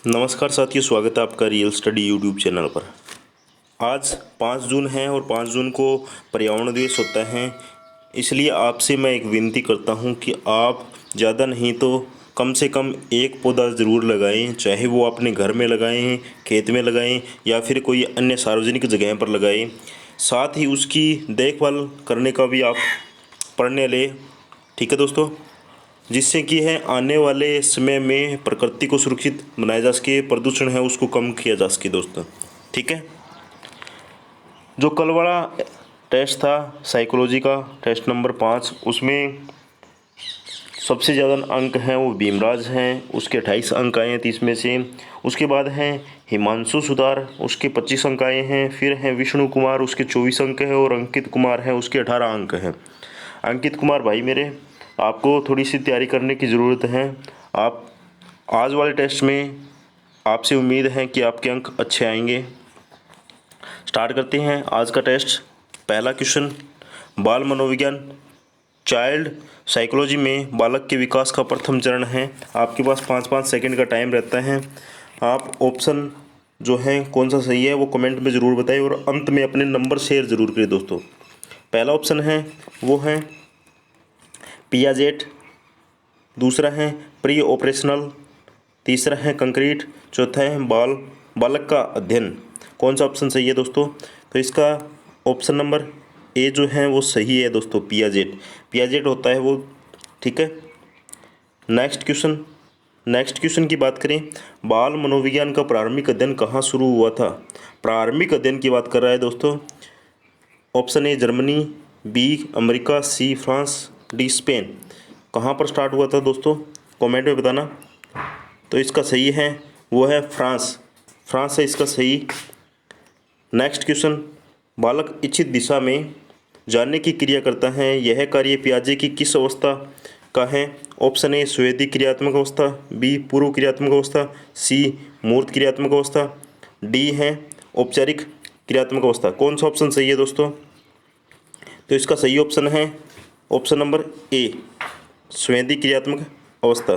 नमस्कार साथियों, स्वागत है आपका रियल स्टडी यूट्यूब चैनल पर। आज 5 जून है और 5 जून को पर्यावरण दिवस होता है। इसलिए आपसे मैं एक विनती करता हूं कि आप ज़्यादा नहीं तो कम से कम एक पौधा ज़रूर लगाएं, चाहे वो अपने घर में लगाएं, खेत में लगाएं या फिर कोई अन्य सार्वजनिक जगह पर लगाएं। साथ ही उसकी देखभाल करने का भी आप पढ़ने लें। ठीक है दोस्तों, जिससे कि है आने वाले समय में प्रकृति को सुरक्षित बनाया जा सके, प्रदूषण है उसको कम किया जा सके दोस्तों। ठीक है, जो कल वाला टेस्ट था साइकोलॉजी का, टेस्ट नंबर 5, उसमें सबसे ज़्यादा अंक हैं वो भीमराज हैं, उसके 28 अंक आए हैं 30 में से। उसके बाद हैं हिमांशु सुतार, उसके 25 अंक आए हैं। फिर हैं विष्णु कुमार, उसके 24 अंक हैं। और अंकित कुमार हैं, उसके 18 अंक हैं। अंकित कुमार भाई मेरे, आपको थोड़ी सी तैयारी करने की ज़रूरत है। आप आज वाले टेस्ट में आपसे उम्मीद है कि आपके अंक अच्छे आएंगे। स्टार्ट करते हैं आज का टेस्ट। पहला क्वेश्चन, बाल मनोविज्ञान चाइल्ड साइकोलॉजी में बालक के विकास का प्रथम चरण है। आपके पास 5-5 सेकंड का टाइम रहता है। आप ऑप्शन जो है कौन सा सही है वो कमेंट में ज़रूर बताएं और अंत में अपने नंबर शेयर ज़रूर करें दोस्तों। पहला ऑप्शन है वो है पियाजेट, दूसरा है प्री ऑपरेशनल, तीसरा है कंक्रीट, चौथा है बालक का अध्ययन। कौन सा ऑप्शन सही है दोस्तों? तो इसका ऑप्शन नंबर ए जो है वो सही है दोस्तों, पियाजेट होता है वो। ठीक है, नेक्स्ट क्वेश्चन की बात करें, बाल मनोविज्ञान का प्रारंभिक अध्ययन कहाँ शुरू हुआ था? प्रारंभिक अध्ययन की बात कर रहा है दोस्तों। Option A Germany, B America, C France, D Spain. कहाँ पर स्टार्ट हुआ था दोस्तों? कमेंट में बताना। तो इसका सही है वो है फ्रांस है इसका सही। नेक्स्ट क्वेश्चन, बालक इच्छित दिशा में जाने की क्रिया करता है, यह कार्य पियाजे की किस अवस्था का है? ऑप्शन ए स्वेदी क्रियात्मक अवस्था, बी पूर्व क्रियात्मक अवस्था, सी मूर्त क्रियात्मक अवस्था, डी है औपचारिक क्रियात्मक अवस्था। कौन सा ऑप्शन सही है दोस्तों? तो इसका सही ऑप्शन है ऑप्शन नंबर ए, स्वेदी क्रियात्मक अवस्था।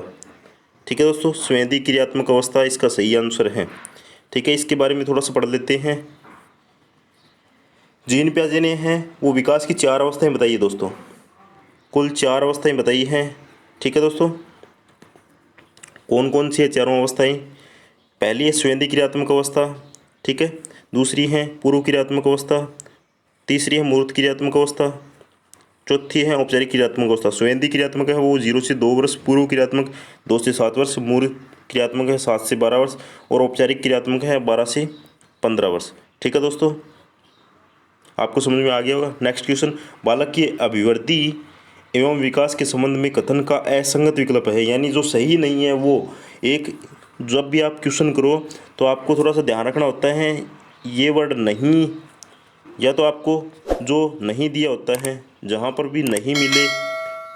ठीक है दोस्तों, स्वेदी क्रियात्मक अवस्था इसका सही आंसर है। ठीक है, इसके बारे में थोड़ा सा पढ़ लेते हैं। जीन पियाजे ने हैं वो विकास की 4 अवस्थाएं बताई है दोस्तों, कुल 4 अवस्थाएं बताई हैं। ठीक है दोस्तों, कौन कौन सी है चारों अवस्थाएं? पहली है स्वेदी क्रियात्मक अवस्था, ठीक है। दूसरी है पूर्व क्रियात्मक अवस्था, तीसरी है मूर्त क्रियात्मक अवस्था, चौथी है औपचारिक क्रियात्मक अवस्था। स्वेदी क्रियात्मक है वो 0 से 2 वर्ष, पूर्व क्रियात्मक 2 से 7 वर्ष, मूर्त क्रियात्मक है 7 से 12 वर्ष और औपचारिक क्रियात्मक है 12 से 15 वर्ष। ठीक है दोस्तों, आपको समझ में आ गया होगा। नेक्स्ट क्वेश्चन, बालक की अभिवृद्धि एवं विकास के संबंध में कथन का असंगत विकल्प है, यानी जो सही नहीं है वो एक। जब भी आप क्वेश्चन करो तो आपको थोड़ा सा ध्यान रखना होता है, ये वर्ड नहीं, या तो आपको जो नहीं दिया होता है, जहाँ पर भी नहीं मिले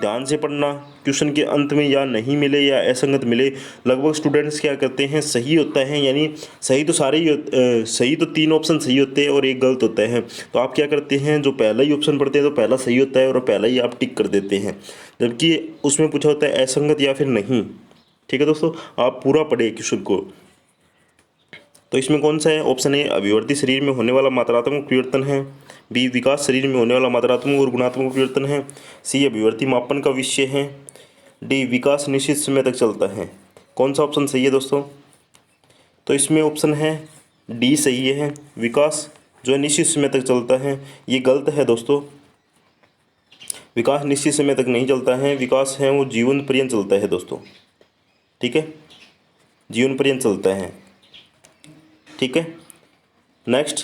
ध्यान से पढ़ना, क्वेश्चन के अंत में या नहीं मिले या असंगत मिले। लगभग स्टूडेंट्स क्या करते हैं, सही होता है, यानी सही तो सारे ही सही तो 3 ऑप्शन सही होते हैं और एक गलत होता है। तो आप क्या करते हैं, जो पहला ही ऑप्शन पढ़ते हैं तो पहला सही होता है और पहला ही आप टिक कर देते हैं, जबकि उसमें पूछा होता है असंगत या फिर नहीं। ठीक है दोस्तों, आप पूरा पढ़े क्वेश्चन को। तो इसमें कौन सा है? ऑप्शन ए अभिवृद्धि शरीर में होने वाला मात्रात्मक परिवर्तन है, बी विकास शरीर में होने वाला मात्रात्मक और गुणात्मक परिवर्तन है, सी अभिवृद्धि मापन का विषय है, डी विकास निश्चित समय तक चलता है। कौन सा ऑप्शन सही है दोस्तों? तो इसमें ऑप्शन है डी सही है, विकास जो है निश्चित समय तक चलता है। ये गलत है दोस्तों, विकास निश्चित समय तक नहीं चलता है, विकास है वो जीवन पर्यंत चलता है दोस्तों। ठीक है, जीवन पर्यंत चलता है। ठीक है, नेक्स्ट,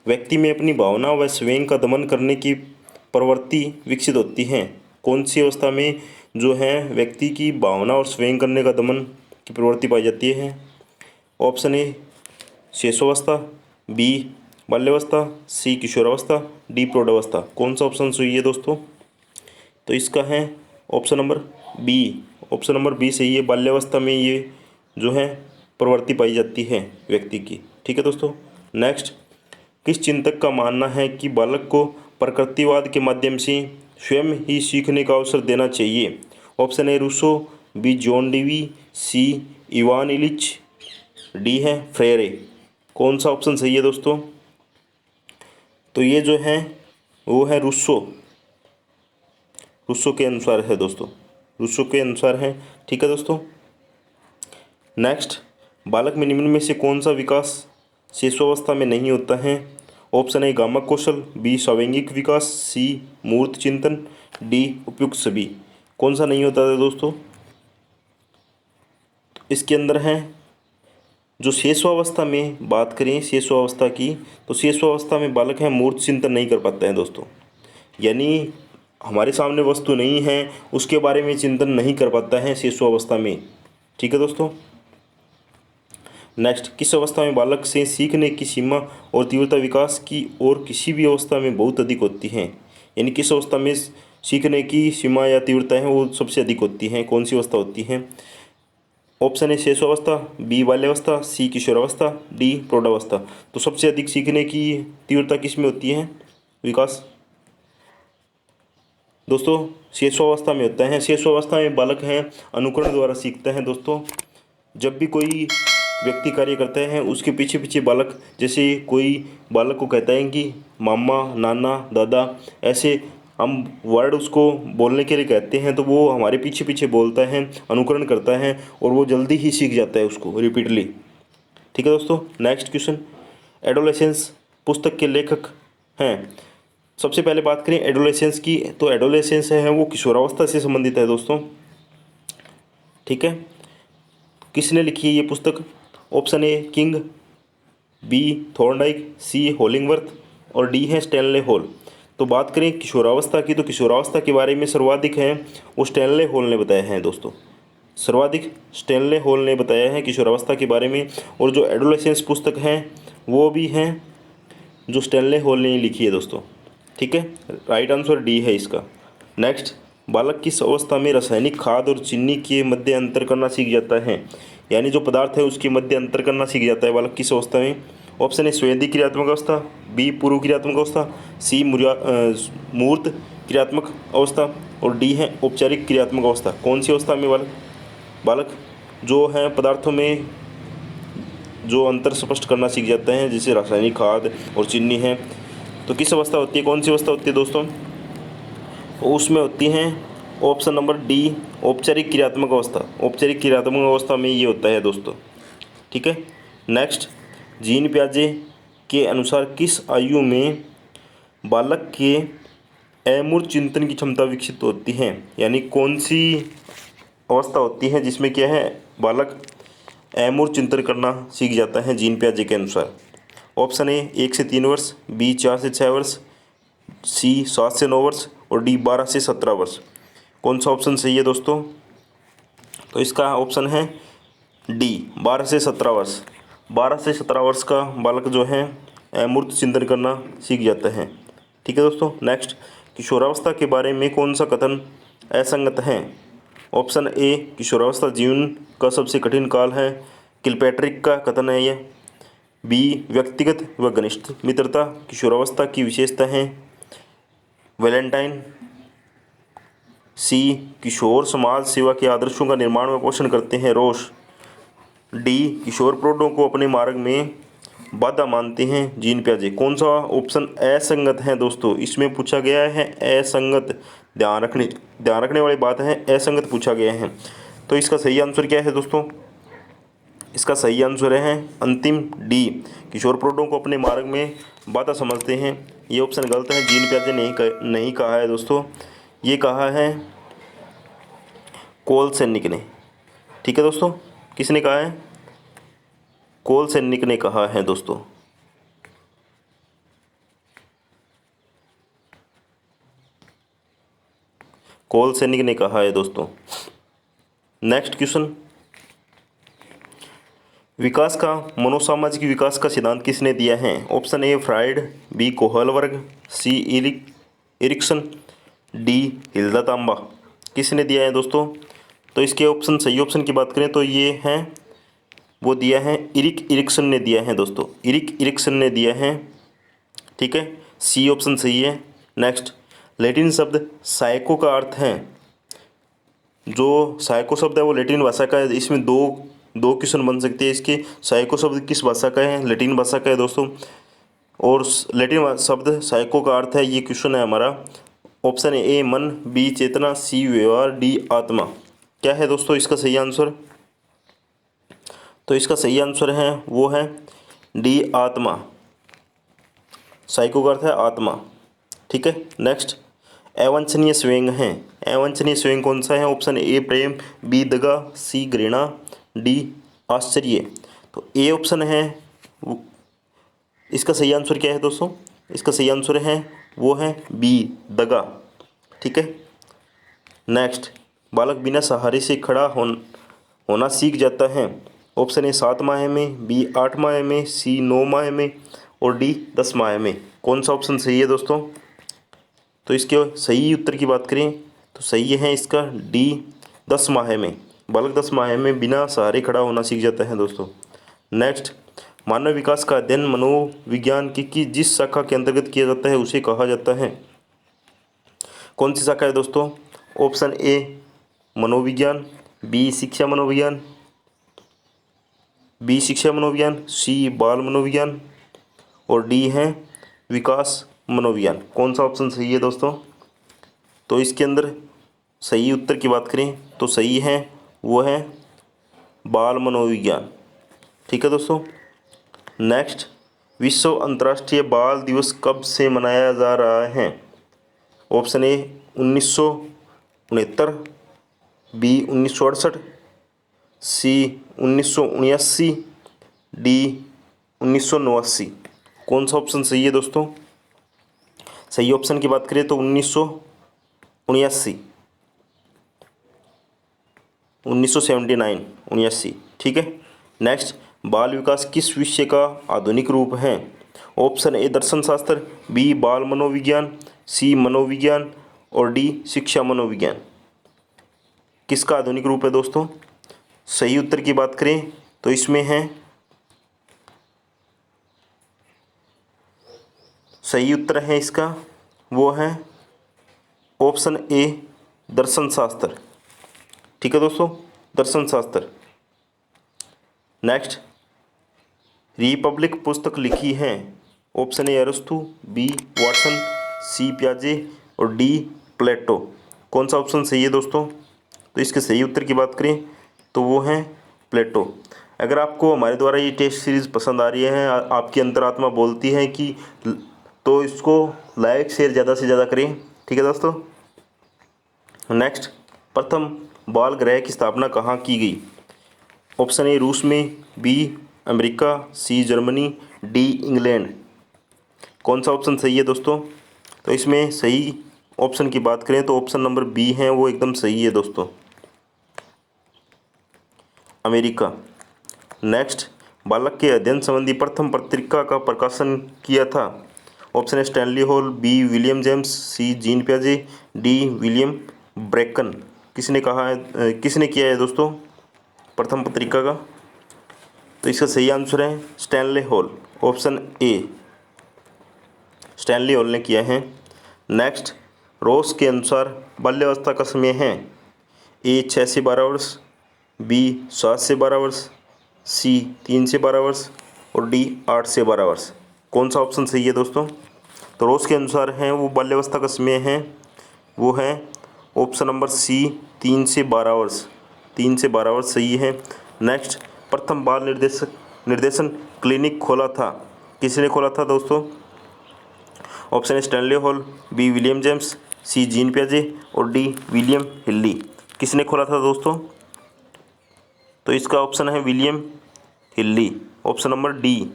व्यक्ति में अपनी भावना व स्वयं का दमन करने की प्रवृत्ति विकसित होती है। कौन सी अवस्था में जो है व्यक्ति की भावना और स्वयं करने का दमन की प्रवृत्ति पाई जाती है? ऑप्शन ए शैशवावस्था, बी बाल्यावस्था, सी किशोरावस्था, डी प्रौढ़ावस्था। कौन सा ऑप्शन सही है दोस्तों? तो इसका है ऑप्शन नंबर बी सही है। बाल्यावस्था में ये जो है प्रवृत्ति पाई जाती है व्यक्ति की। ठीक है दोस्तों, नेक्स्ट, किस चिंतक का मानना है कि बालक को प्रकृतिवाद के माध्यम से स्वयं ही सीखने का अवसर देना चाहिए? Option A Rousseau, B John Dewey, C Ivan Illich, D है फ्रेरे। कौन सा ऑप्शन सही है दोस्तों? तो ये जो है वो है रूसो। रूसो के अनुसार है दोस्तों, रूसो के अनुसार है। ठीक है दोस्तों। नेक्स्ट, बालक में निम्न में से कौन सा विकास शिशुअवस्था में नहीं होता है? ऑप्शन ए गामक कौशल, बी स्वांगिक विकास, सी मूर्त चिंतन, डी उपयुक्त सभी। कौन सा नहीं होता है दोस्तों? इसके अंदर है जो शेषवावस्था में बात करें शेषवावस्था की, तो शेषवावस्था में बालक है मूर्त चिंतन नहीं कर पाते हैं दोस्तों। यानी हमारे सामने वस्तु नहीं है उसके बारे में चिंतन नहीं कर पाता है शेषवावस्था में। ठीक है दोस्तों। नेक्स्ट, किस अवस्था में बालक से सीखने की सीमा और तीव्रता विकास की और किसी भी अवस्था में बहुत अधिक होती है? यानी किस अवस्था में सीखने की सीमा या तीव्रता है वो सबसे अधिक होती है, कौन सी अवस्था होती है? ऑप्शन ए शिशुअवस्था, बी बाल्यावस्था, सी किशोरावस्था, डी प्रौढ़ावस्था। तो सबसे अधिक सीखने की तीव्रता किस में होती है, विकास? दोस्तों शिशुअवस्था में होता है। शिशुअवस्था में बालक है अनुकरण द्वारा सीखता है दोस्तों। जब भी कोई व्यक्ति कार्य करता है उसके पीछे पीछे बालक, जैसे कोई बालक को कहता है कि मामा, नाना, दादा, ऐसे हम वर्ड उसको बोलने के लिए कहते हैं तो वो हमारे पीछे पीछे बोलता है, अनुकरण करता है और वो जल्दी ही सीख जाता है उसको रिपीटली। ठीक है दोस्तों। नेक्स्ट क्वेश्चन, एडोलेसेंस पुस्तक के लेखक हैं। सबसे पहले बात करें एडोलेसेंस की, तो एडोलेसेंस है वो किशोरावस्था से संबंधित है दोस्तों। ठीक है। किसने लिखी है ये पुस्तक? Option A King, B Thorndike, C Hollingworth और डी है स्टैनले हॉल। तो बात करें किशोरावस्था की, तो किशोरावस्था के बारे में सर्वाधिक है वो स्टैनले हॉल ने बताया है दोस्तों। सर्वाधिक स्टैनले हॉल ने बताया है किशोरावस्था के बारे में। और जो एडोलेसेंस पुस्तक है वो भी है जो स्टैनले हॉल ने लिखी है दोस्तों। ठीक है, राइट आंसर डी है इसका। नेक्स्ट, बालक किस अवस्था में रासायनिक खाद और चीनी के मध्य अंतर करना सीख जाता है? यानी जो पदार्थ है उसके मध्य अंतर करना सीख जाता है बालक किस अवस्था में? ऑप्शन ए स्वेदी क्रियात्मक अवस्था, बी पूर्व क्रियात्मक अवस्था, सी मूर्त क्रियात्मक अवस्था और डी है औपचारिक क्रियात्मक अवस्था। कौन सी अवस्था में बालक जो है पदार्थों में जो अंतर स्पष्ट करना सीख जाते हैं, जैसे रासायनिक खाद और चीनी है, तो किस अवस्था होती है, कौन सी अवस्था होती है दोस्तों? उसमें होती हैं ऑप्शन नंबर डी औपचारिक क्रियात्मक अवस्था। औपचारिक क्रियात्मक अवस्था में ये होता है दोस्तों। ठीक है। नेक्स्ट, जीन पियाजे के अनुसार किस आयु में बालक के अमूर्त चिंतन की क्षमता विकसित होती है? यानी कौन सी अवस्था होती है जिसमें क्या है बालक अमूर्त चिंतन करना सीख जाता है जीन पियाजे के अनुसार? ऑप्शन ए 1 से 3 वर्ष, बी 4 से 6 वर्ष, सी 7 से 9 वर्ष और डी 12 से 17 वर्ष। कौन सा ऑप्शन सही है दोस्तों? तो इसका ऑप्शन है डी 12 से 17 वर्ष। 12 से 17 वर्ष का बालक जो है अमूर्त चिंतन करना सीख जाता है। ठीक है दोस्तों। नेक्स्ट, किशोरावस्था के बारे में कौन सा कथन असंगत है? ऑप्शन ए किशोरावस्था जीवन का सबसे कठिन काल है, किलपैट्रिक का कथन है यह। बी व्यक्तिगत व घनिष्ठ मित्रता किशोरावस्था की विशेषता है, वैलेंटाइन। सी किशोर समाज सेवा के आदर्शों का निर्माण व पोषण करते हैं, रोश। डी किशोर प्रौढ़ों को अपने मार्ग में बाधा मानते हैं, जीन पियाजे। कौन सा ऑप्शन असंगत है दोस्तों? इसमें पूछा गया है असंगत, ध्यान रखने वाली बात है, असंगत पूछा गया है। तो इसका सही आंसर क्या है दोस्तों? इसका सही आंसर है अंतिम डी, किशोर प्रौढ़ों को अपने मार्ग में बाधा समझते हैं। ये ऑप्शन गलत है, जीन पियाजे नहीं कहा है दोस्तों, ये कहा है कोल सैनिक ने। ठीक है दोस्तों, किसने कहा है? कोल सैनिक ने कहा है दोस्तों। कोल सैनिक ने कहा है दोस्तों। नेक्स्ट क्वेश्चन, विकास का मनोसामाजिक विकास का सिद्धांत किसने दिया है? Option A Freud, B Kohlberg, C Erikson, D Hilda Taba. किसने दिया है दोस्तों? तो इसके ऑप्शन, सही ऑप्शन की बात करें तो ये हैं, वो दिया है इरिक्सन ने दिया है दोस्तों, इरिक्सन ने दिया है। ठीक है, सी ऑप्शन सही है। नेक्स्ट, लैटिन शब्द साइको का अर्थ है, जो साइको शब्द है वो लैटिन भाषा का है, इसमें दो दो क्वेश्चन बन सकते हैं इसके। साइको शब्द किस भाषा का है? लैटिन भाषा का है दोस्तों। और लैटिन शब्द साइको का अर्थ है, ये क्वेश्चन है हमारा। ऑप्शन ए मन, बी चेतना, सी व्यवहार, डी आत्मा। क्या है दोस्तों इसका सही आंसर? तो इसका सही आंसर है वो है डी आत्मा। साइको का अर्थ है आत्मा। ठीक है। नेक्स्ट, अवांछनीय स्वयं है। अवांछनीय स्वयं कौन सा है? ऑप्शन ए प्रेम, बी दगा, सी घृणा, डी आश्चर्य। तो ए ऑप्शन है इसका सही आंसर क्या है दोस्तों? इसका सही आंसर है वो है बी दगा। ठीक है। नेक्स्ट, बालक बिना सहारे से खड़ा होना सीख जाता है। ऑप्शन ए 7 माह में, बी 8 माह में, सी 9 माह में और डी 10 माह में। कौन सा ऑप्शन सही है दोस्तों? तो इसके सही उत्तर की बात करें तो सही है इसका डी 10 माह में। बालक 10 माह में बिना सहारे खड़ा होना सीख जाता है दोस्तों। नेक्स्ट, मानव विकास का अध्ययन मनोविज्ञान की जिस शाखा के अंतर्गत किया जाता है उसे कहा जाता है। कौन सी शाखा है दोस्तों? ऑप्शन ए मनोविज्ञान, बी शिक्षा मनोविज्ञान, सी बाल मनोविज्ञान और डी है विकास मनोविज्ञान। कौन सा ऑप्शन सही है दोस्तों? तो इसके अंदर सही उत्तर की बात करें तो सही है वो है बाल मनोविज्ञान। ठीक है दोस्तों। नेक्स्ट, विश्व अंतर्राष्ट्रीय बाल दिवस कब से मनाया जा रहा है? Option A 1969, B 1968, C 1979, D 1989। कौन सा ऑप्शन सही है दोस्तों? सही ऑप्शन की बात करें तो 1979, 1979। ठीक है। नेक्स्ट, बाल विकास किस विषय का आधुनिक रूप है? ऑप्शन ए दर्शन शास्त्र, बी बाल मनोविज्ञान, सी मनोविज्ञान और डी शिक्षा मनोविज्ञान। किसका आधुनिक रूप है दोस्तों? सही उत्तर की बात करें तो इसमें है, सही उत्तर है इसका वो है ऑप्शन ए दर्शन शास्त्र। ठीक है दोस्तों, दर्शन शास्त्र। नेक्स्ट, रिपब्लिक पुस्तक लिखी है। ऑप्शन ए अरस्तु, बी वाटसन, सी प्याजे और डी प्लेटो। कौन सा ऑप्शन सही है दोस्तों? तो इसके सही उत्तर की बात करें तो वो है प्लेटो। अगर आपको हमारे द्वारा ये टेस्ट सीरीज़ पसंद आ रही है, आपकी अंतरात्मा बोलती है कि, तो इसको लाइक शेयर ज़्यादा से ज़्यादा करें। ठीक है दोस्तों। नेक्स्ट, प्रथम बाल गृह की स्थापना कहाँ की गई? ऑप्शन ए रूस में, B America, C Germany, D England. कौन सा ऑप्शन सही है दोस्तों? तो इसमें सही ऑप्शन की बात करें तो ऑप्शन नंबर बी है वो एकदम सही है दोस्तों, अमेरिका। नेक्स्ट, बालक के अध्ययन संबंधी प्रथम पत्रिका का प्रकाशन किया था। Option A Stanley Hall, B William James, C Jean प्याजे, डी विलियम ब्रेकन। किसने किया है दोस्तों प्रथम पत्रिका का? तो इसका सही आंसर है Stanley hall. Option A Stanley hall ने किया है। नेक्स्ट, रोस के अनुसार बाल्यावस्था का समय है। ए 6 से 12 वर्ष, बी 7 से 12 वर्ष, सी 3 से 12 वर्ष और डी 8 से 12 वर्ष। कौन सा ऑप्शन सही है दोस्तों? तो रोस के अनुसार है वो बाल्यावस्था का समय है वो है ऑप्शन नंबर सी 3 से 12 वर्ष। 3 से 12 वर्ष सही है। नेक्स्ट, प्रथम बाल निर्देशन क्लिनिक खोला था। किसने खोला था दोस्तों? Option A Stanley Hall, B William James, C Jean प्याजे और डी विलियम हिल्ली। किसने खोला था दोस्तों? तो इसका ऑप्शन है विलियम हिल्ली। Option number D.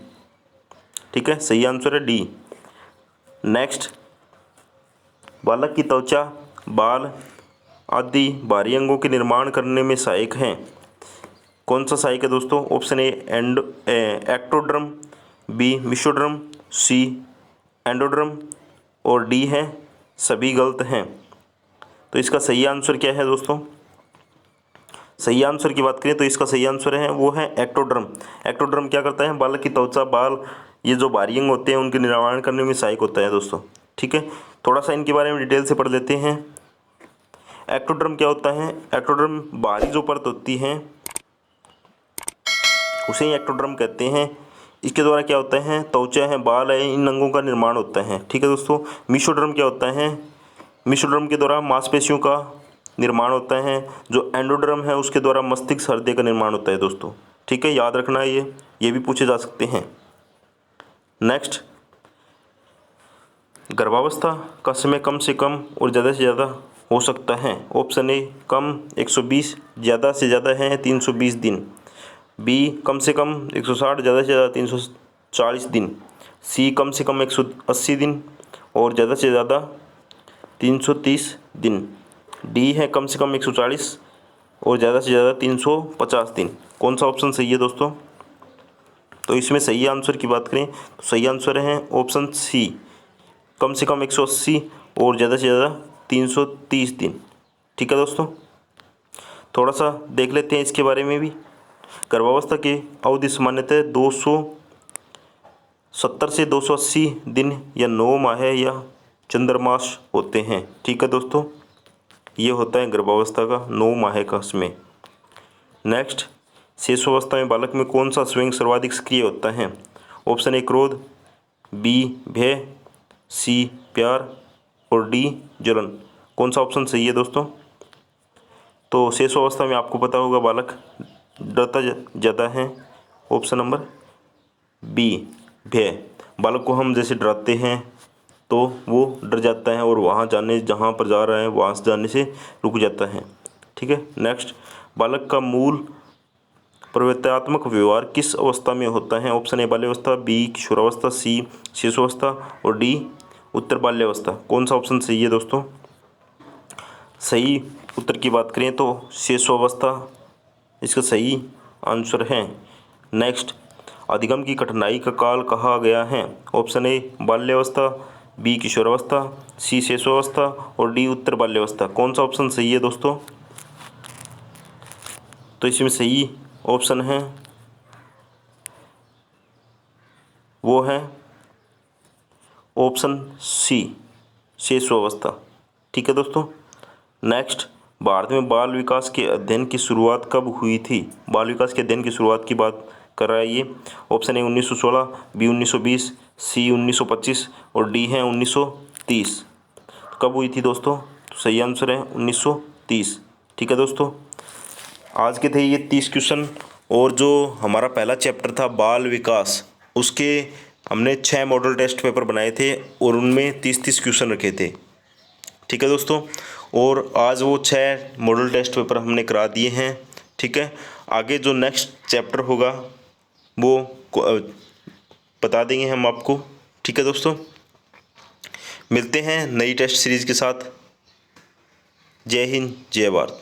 ठीक है, सही आंसर है डी। नेक्स्ट, बालक की त्वचा, बाल आदि बाहरी अंगों के निर्माण करने में सहायक हैं। कौन सा सहायक है दोस्तों? Option A ectoderm, B mesoderm, C endoderm और डी है सभी गलत हैं। तो इसका सही आंसर क्या है दोस्तों? सही आंसर की बात करें तो इसका सही आंसर है वो है एक्टोडर्म। एक्टोडर्म क्या करता है? बालक की त्वचा, बाल, ये जो बाहरी अंग होते हैं उनके निर्माण करने में सहायक होता है दोस्तों। ठीक है, थोड़ा सा इनके बारे में डिटेल से पढ़ लेते हैं। एक्टोडर्म क्या होता है? एक्टोडर्म बाहरी जो परत होती है उसे ही एक्टोडर्म कहते हैं। इसके द्वारा क्या होता है, त्वचा है, बाल है, इन अंगों का निर्माण होता है। ठीक है दोस्तों। मेसोडर्म क्या होता है, मेसोडर्म के द्वारा मांसपेशियों का निर्माण होता है। जो एंडोडर्म है उसके द्वारा मस्तिष्क हृदय का निर्माण होता है दोस्तों। ठीक है, याद रखना है, ये भी पूछे जा सकते हैं। नेक्स्ट, गर्भावस्था का समय कम से कम और ज़्यादा से ज़्यादा हो सकता है। ऑप्शन ए कम 120, ज़्यादा से ज़्यादा है 320 दिन। बी कम से कम 160, ज़्यादा से ज़्यादा 340 दिन। सी कम से कम 180 दिन और ज़्यादा से ज़्यादा 330 दिन। डी है कम से कम 140 और ज़्यादा से ज़्यादा 350 दिन। कौन सा ऑप्शन सही है दोस्तों? तो इसमें सही आंसर की बात करें तो सही आंसर है ऑप्शन सी, कम से कम 180 और ज़्यादा से ज़्यादा 330 दिन। ठीक है दोस्तों, थोड़ा सा देख लेते हैं इसके बारे में भी। गर्भावस्था की अवधि सामान्यतः 270 से 280 दिन या 9 माह या चंद्रमास होते हैं। ठीक है दोस्तों, ये होता है गर्भावस्था का 9 माह का समय। नेक्स्ट, शिशुअवस्था में बालक में कौन सा स्वयं सर्वाधिक सक्रिय होता है? ऑप्शन ए क्रोध, बी भय, सी प्यार और डी जलन। कौन सा ऑप्शन सही है दोस्तों? तो शिशुअवस्था में आपको पता होगा बालक डरता ज़्यादा है। ऑप्शन नंबर बी भय। बालक को हम जैसे डराते हैं तो वो डर जाता है और जहाँ पर जा रहा है वहाँ से जाने से रुक जाता है। ठीक है। नेक्स्ट, बालक का मूल प्रवर्तनात्मक व्यवहार किस अवस्था में होता है? ऑप्शन ए बाल्यावस्था, बी किशोरावस्था, सी शिशुअवस्था और डी उत्तर बाल्यावस्था। कौन सा ऑप्शन सही है दोस्तों? सही उत्तर की बात करें तो शिशुअवस्था इसका सही आंसर है। नेक्स्ट, अधिगम की कठिनाई का काल कहा गया है? ऑप्शन ए बाल्यावस्था, बी किशोरावस्था, सी शिशुअवस्था और डी उत्तर बाल्यावस्था। कौन सा ऑप्शन सही है दोस्तों? तो इसमें सही ऑप्शन है वो है ऑप्शन सी शिशुअवस्था। ठीक है दोस्तों। नेक्स्ट, भारत में बाल विकास के अध्ययन की शुरुआत कब हुई थी? बाल विकास के अध्ययन की शुरुआत की बात कर रहा है ये। ऑप्शन ए 1916, बी 1920, सी 1925 और डी है 1930। कब हुई थी दोस्तों? तो सही आंसर है 1930। ठीक है दोस्तों, आज के थे ये 30 क्वेश्चन। और जो हमारा पहला चैप्टर था बाल विकास, उसके हमने 6 मॉडल टेस्ट पेपर बनाए थे और उनमें 30-30 क्वेश्चन रखे थे। ठीक है दोस्तों, और आज वो 6 मॉडल टेस्ट पेपर हमने करा दिए हैं। ठीक है, आगे जो नेक्स्ट चैप्टर होगा वो बता देंगे हम आपको। ठीक है दोस्तों, मिलते हैं नई टेस्ट सीरीज़ के साथ। जय हिंद, जय भारत।